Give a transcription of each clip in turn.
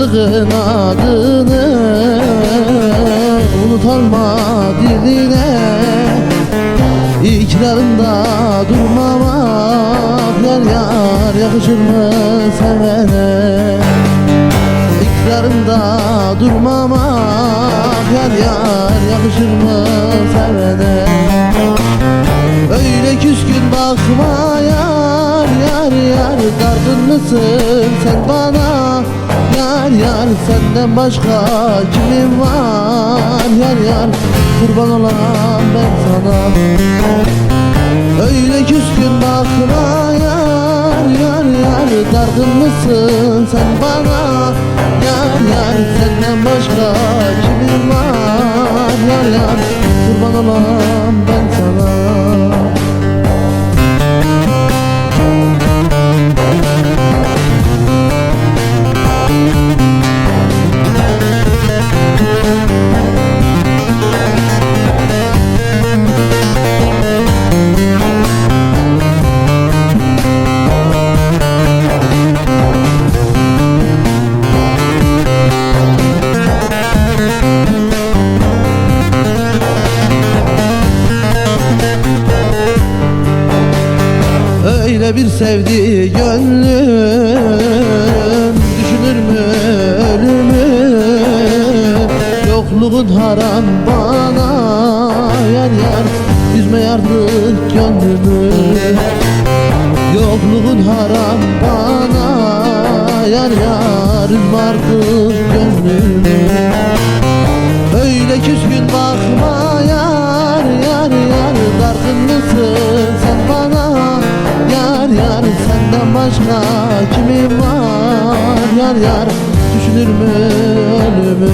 aşığın adını unutalma diline. İkrarında durmamak yar yar yakışır mı sevene? İkrarında durmamak yar yar yakışır mı sevene? Öyle küskün bakma yar yar yar, dargın mısın sen bana? Yar yar senden başka kimim var? Yar yar kurban olam ben sana. Öyle küskün bakma yar yar yar, dargın mısın sen bana? Yar yar senden başka kimim var? Yar yar kurban olam ben sana. Öyle bir sevdi gönlüm, düşünür mü ölümü? Yokluğun haram bana yar yar, üzme artık gönlümü. Yokluğun haram bana yar yar, üzme artık gönlümü. Öyle küskün bakma yar yar yar, dargın mısın sen bana? Yar yar senden başka kimim var? Yar yar düşünür mü ölümü?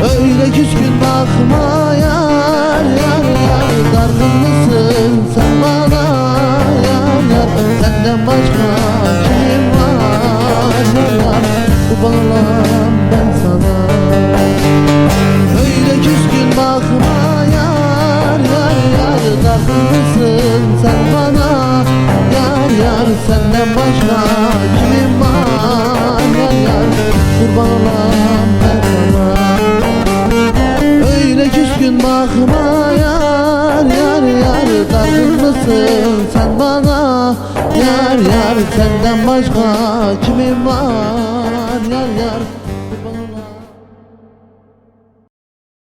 Öyle küskün bakma yar yar yar, dargın mısın sen bana? Yar yar senden başka kimim var? Yar yar kurban olam ben sana. Öyle küskün bakma yar yar yar, dargın mısın sen bana? Yar yar senden başka kimim var? Yar yar kurban olam ben sana. Öyle küskün bakma yar yar yar, dargın mısın sen bana? Yar yar senden başka kimim var? Yar yar